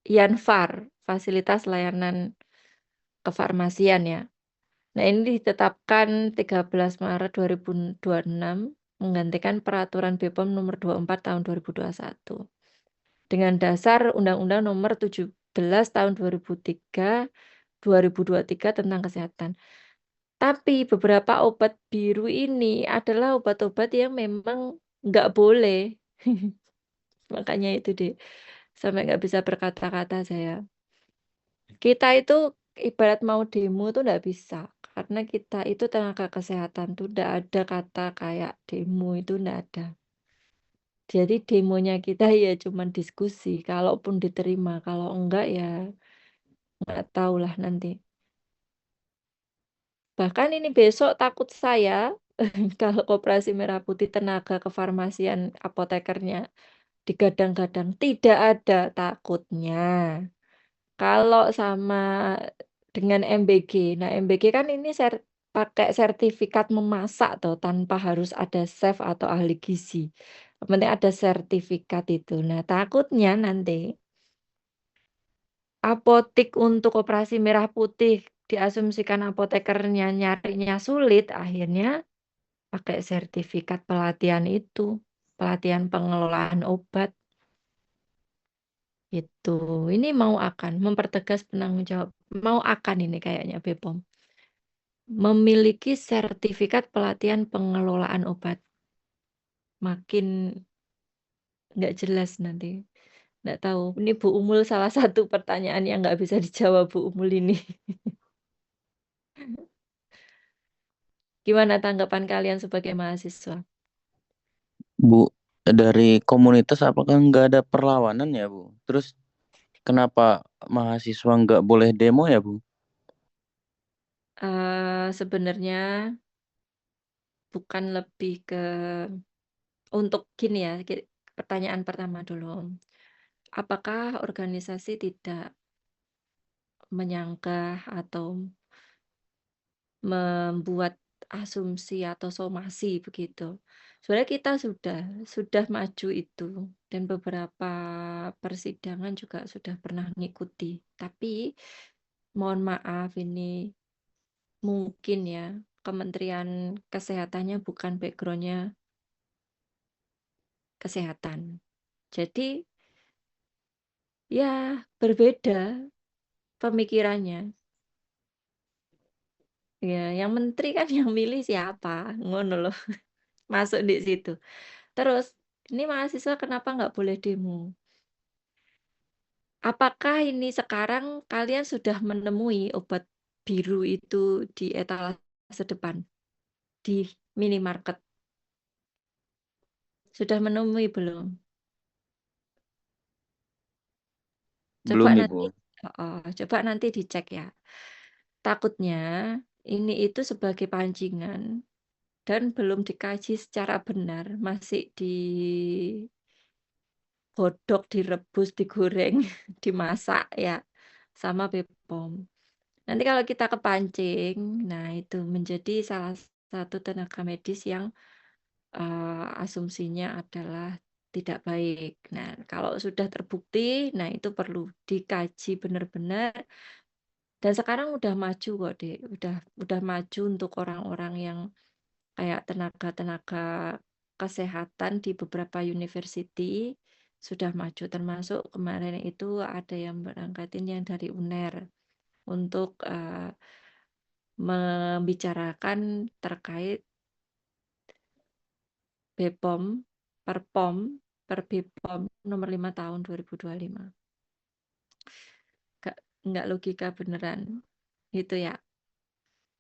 Yanfar, Fasilitas Layanan Kefarmasian ya. Nah, ini ditetapkan 13 Maret 2026 menggantikan peraturan BPOM nomor 24 tahun 2021. Dengan dasar Undang-Undang nomor 17 11 tahun 2003 tentang kesehatan. Tapi beberapa obat biru ini adalah obat-obat yang memang nggak boleh. Makanya itu deh, sampai nggak bisa berkata-kata saya. Kita itu ibarat mau demo tuh nggak bisa, karena kita itu tenaga kesehatan tuh nggak ada kata kayak demo itu nggak ada. Jadi demonya kita ya cuman diskusi, kalaupun diterima, kalau enggak ya nggak tahulah nanti. Bahkan ini besok takut saya kalau Koperasi Merah Putih tenaga kefarmasian apotekernya digadang-gadang, tidak ada takutnya. Kalau sama dengan MBG, nah MBG kan ini pakai sertifikat memasak tuh, tanpa harus ada chef atau ahli gizi. Yang penting ada sertifikat itu. Nah, takutnya nanti apotik untuk Operasi Merah Putih diasumsikan apotekernya nyarinya sulit, akhirnya pakai sertifikat pelatihan itu, pelatihan pengelolaan obat. Itu. Ini akan mempertegas penanggung jawab. Akan ini kayaknya BPOM. Memiliki sertifikat pelatihan pengelolaan obat. Makin nggak jelas nanti. Nggak tahu. Ini Bu Umul salah satu pertanyaan yang nggak bisa dijawab Bu Umul ini. Gimana tanggapan kalian sebagai mahasiswa? Bu, dari komunitas apakah nggak ada perlawanan ya, Bu? Terus kenapa mahasiswa nggak boleh demo ya, Bu? Sebenarnya bukan lebih ke untuk gini ya, pertanyaan pertama dulu. Apakah organisasi tidak menyanggah atau membuat asumsi atau somasi begitu? Sebenarnya kita sudah maju itu dan beberapa persidangan juga sudah pernah ngikuti. Tapi mohon maaf ini mungkin ya Kementerian Kesehatannya bukan backgroundnya kesehatan. Jadi ya berbeda pemikirannya. Ya, yang menteri kan yang milih siapa, ngono loh, masuk di situ. Terus, ini mahasiswa kenapa nggak boleh demo? Apakah ini sekarang kalian sudah menemui obat biru itu di etalase depan, di minimarket? Sudah menemui belum? Coba Belum, nanti, Ibu. coba nanti dicek ya. Takutnya ini itu sebagai pancingan dan belum dikaji secara benar, masih digodok, direbus, digoreng, dimasak ya sama BPOM. Nanti kalau kita kepancing, nah itu menjadi salah satu tenaga medis yang asumsinya adalah tidak baik. Nah, kalau sudah terbukti, nah itu perlu dikaji benar-benar. Dan sekarang udah maju kok, Dek. Udah maju untuk orang-orang yang kayak tenaga-tenaga kesehatan di beberapa university sudah maju, termasuk kemarin itu ada yang berangkatin yang dari UNER untuk membicarakan terkait BPOM, Perpom, per BPOM nomor 5 tahun 2025. Nggak logika beneran. Gitu ya.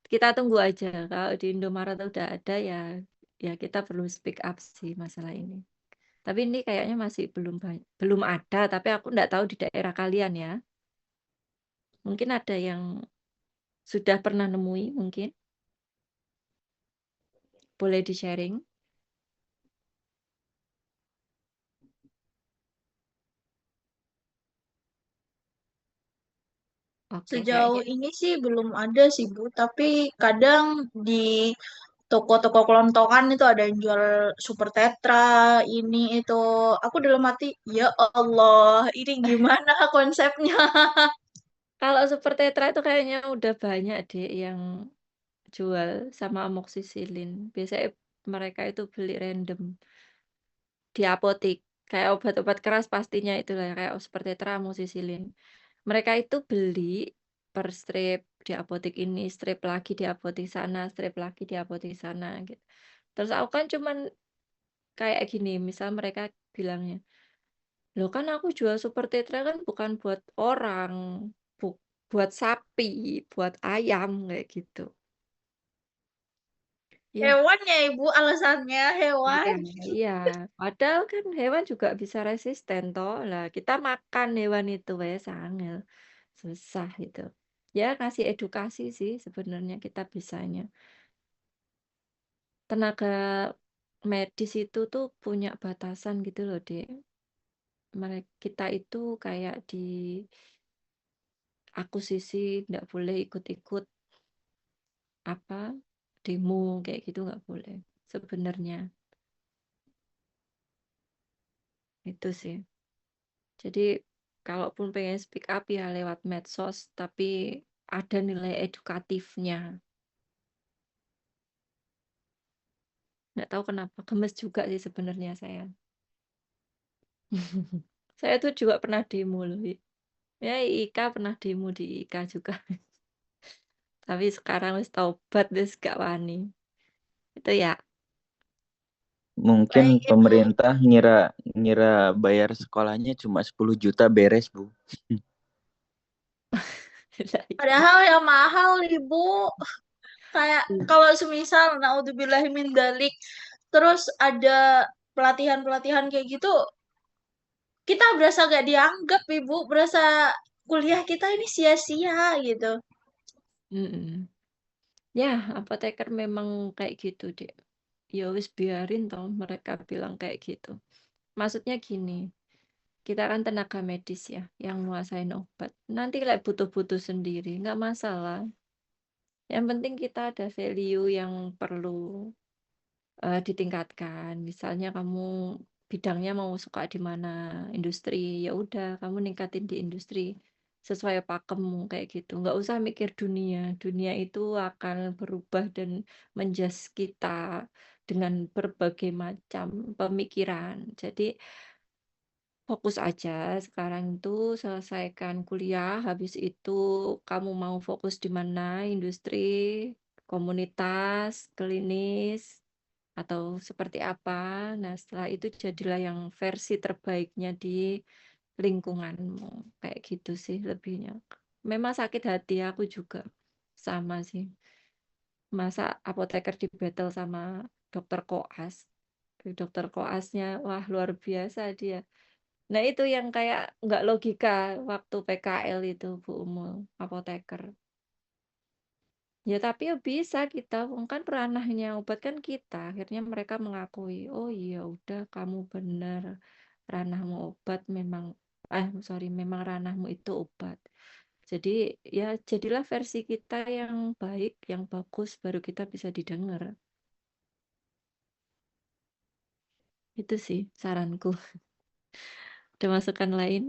Kita tunggu aja. Kalau di Indomaret udah ada ya, ya kita perlu speak up sih masalah ini. Tapi ini kayaknya masih belum ada, tapi aku nggak tahu di daerah kalian ya. Mungkin ada yang sudah pernah nemui, mungkin. Boleh di-sharing. Oke, Sejauh kayaknya. ini sih belum ada sih Bu, tapi kadang di toko-toko kelontongan itu ada yang jual super tetra, ini itu. Aku dalam hati, ya Allah, ini gimana konsepnya? Kalau Super Tetra itu kayaknya udah banyak deh yang jual sama amoksisilin. Biasanya mereka itu beli random di apotik. Kayak obat-obat keras pastinya itulah kayak Super Tetra, amoksisilin. Mereka itu beli per strip di apotek ini, strip lagi di apotek sana, strip lagi di apotek sana gitu. Terus aku kan cuman kayak gini, misal mereka bilangnya, "Loh kan aku jual Super Tetra kan bukan buat orang, buat sapi, buat ayam," kayak gitu. Ya, Hewan ya Ibu, alasannya iya, hewan. iya. Padahal kan hewan juga bisa resisten toh. Lah kita makan hewan itu wes angel. Susah itu. Ya ngasih edukasi sih sebenarnya kita bisanya. Tenaga medis itu tuh punya batasan gitu loh, Dek. Kita itu kayak di akuisisi nggak boleh ikut-ikut apa demo kayak gitu nggak boleh sebenarnya itu sih. Jadi kalaupun pengen speak up ya lewat medsos tapi ada nilai edukatifnya. Nggak tahu kenapa gemes juga sih sebenarnya saya. Saya tuh juga pernah demo loh. Ya IKA pernah demo di IKA juga. Tapi sekarang wis taubat wis gak wani. Itu ya. Mungkin Baik Ibu. pemerintah ngira ngira bayar sekolahnya cuma 10 juta beres, Bu. Lah, iya. Padahal yang mahal Ibu. Kayak kalau semisal naudzubillahi min dzalik, terus ada pelatihan-pelatihan kayak gitu, kita berasa gak dianggap Ibu, berasa kuliah kita ini sia-sia gitu. Mm-mm. Ya, apoteker memang kayak gitu, Dek. Ya wis biarin toh mereka bilang kayak gitu. Maksudnya gini, kita kan tenaga medis ya, yang nguasain obat. Nanti like butuh-butuh sendiri, nggak masalah. Yang penting kita ada value yang perlu ditingkatkan. Misalnya kamu bidangnya mau suka di mana, industri, ya udah kamu ningkatin di industri sesuai pakemmu kayak gitu. Nggak usah mikir dunia. Dunia itu akan berubah dan menjas kita dengan berbagai macam pemikiran. Jadi fokus aja sekarang itu selesaikan kuliah, habis itu kamu mau fokus di mana, industri, komunitas, klinis, atau seperti apa. Nah, setelah itu jadilah yang versi terbaiknya di lingkunganmu. Kayak gitu sih lebihnya. Memang sakit hati aku juga sama sih. Masa apoteker di battle sama dokter koas. Dokter koasnya, wah luar biasa dia. Nah itu yang kayak nggak logika waktu PKL itu Bu Umul, apoteker. Ya tapi ya bisa kita, kan ranahnya obat kan kita. Akhirnya mereka mengakui, oh iya udah kamu benar, ranahmu obat memang, sorry, memang ranahmu itu obat. Jadi ya jadilah versi kita yang baik, yang bagus, baru kita bisa didengar. Itu sih saranku. Ada masukan lain?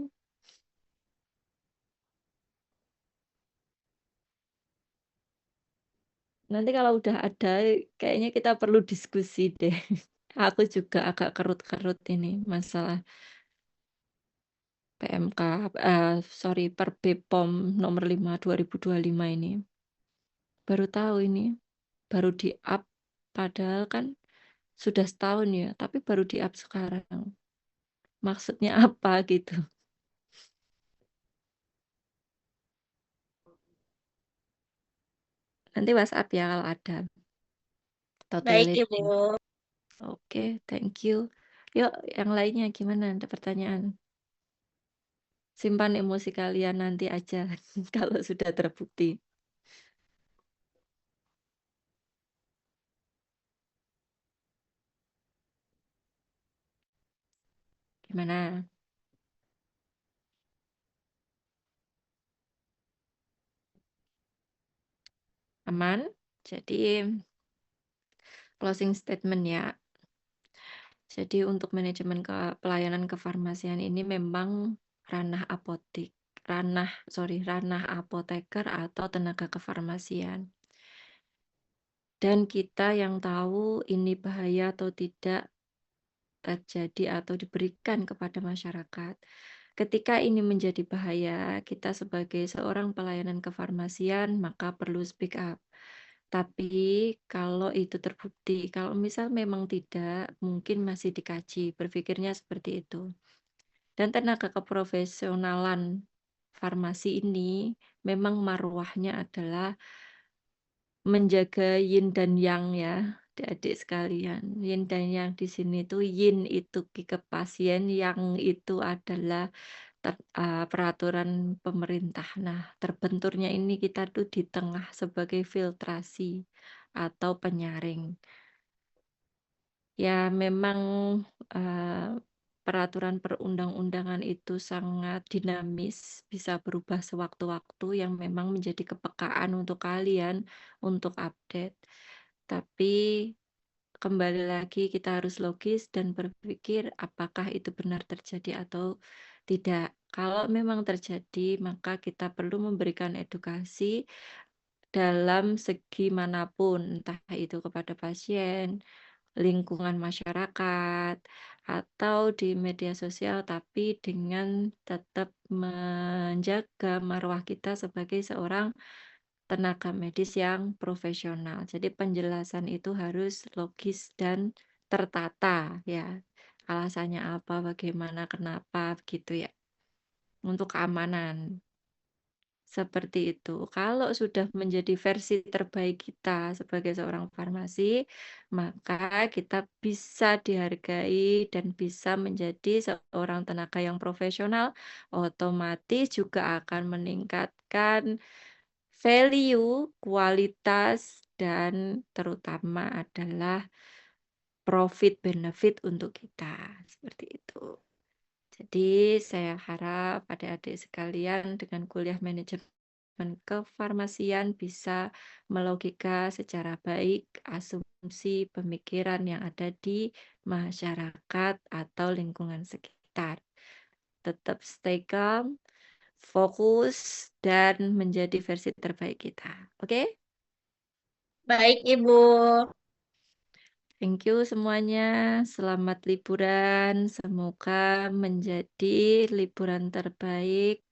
Nanti kalau udah ada, kayaknya kita perlu diskusi deh. Aku juga agak kerut-kerut ini masalah PMK, sorry, per BPOM nomor 5 2025 ini. Baru tahu ini, baru di-up, padahal kan sudah setahun ya, tapi baru di-up sekarang. Maksudnya apa gitu? Nanti WhatsApp ya kalau ada. Atau Baik Ibu. Telegram. Oke, thank you. Yuk, yang lainnya gimana? Ada pertanyaan? Simpan emosi kalian nanti aja kalau sudah terbukti. Gimana? Aman? Jadi closing statement ya. Jadi untuk manajemen pelayanan kefarmasian ini memang ranah apotek, ranah apoteker atau tenaga kefarmasian. Dan kita yang tahu ini bahaya atau tidak terjadi atau diberikan kepada masyarakat. Ketika ini menjadi bahaya, kita sebagai seorang pelayanan kefarmasian maka perlu speak up. Tapi kalau itu terbukti, kalau misal memang tidak, mungkin masih dikaji, berpikirnya seperti itu. Dan tenaga keprofesionalan farmasi ini memang marwahnya adalah menjaga yin dan yang ya, adik-adik sekalian. Yin dan yang di sini tuh yin itu ke pasien, yang itu adalah peraturan pemerintah. Nah, terbenturnya ini kita tuh di tengah sebagai filtrasi atau penyaring. Ya, memang peraturan perundang-undangan itu sangat dinamis, bisa berubah sewaktu-waktu yang memang menjadi kepekaan untuk kalian untuk update. Tapi kembali lagi kita harus logis dan berpikir apakah itu benar terjadi atau tidak. Kalau memang terjadi, maka kita perlu memberikan edukasi dalam segi manapun, entah itu kepada pasien, lingkungan masyarakat, atau di media sosial, tapi dengan tetap menjaga marwah kita sebagai seorang tenaga medis yang profesional. Jadi penjelasan itu harus logis dan tertata ya. Alasannya apa, bagaimana, kenapa, begitu ya. Untuk keamanan. Seperti itu. Kalau sudah menjadi versi terbaik kita sebagai seorang farmasi, maka kita bisa dihargai dan bisa menjadi seorang tenaga yang profesional, otomatis juga akan meningkatkan value, kualitas, dan terutama adalah profit benefit untuk kita. Seperti itu. Jadi saya harap adik-adik sekalian dengan kuliah manajemen kefarmasian bisa melogika secara baik asumsi pemikiran yang ada di masyarakat atau lingkungan sekitar. Tetap stay calm, fokus, dan menjadi versi terbaik kita. Oke? Baik, Ibu. Thank you semuanya. Selamat liburan. Semoga menjadi liburan terbaik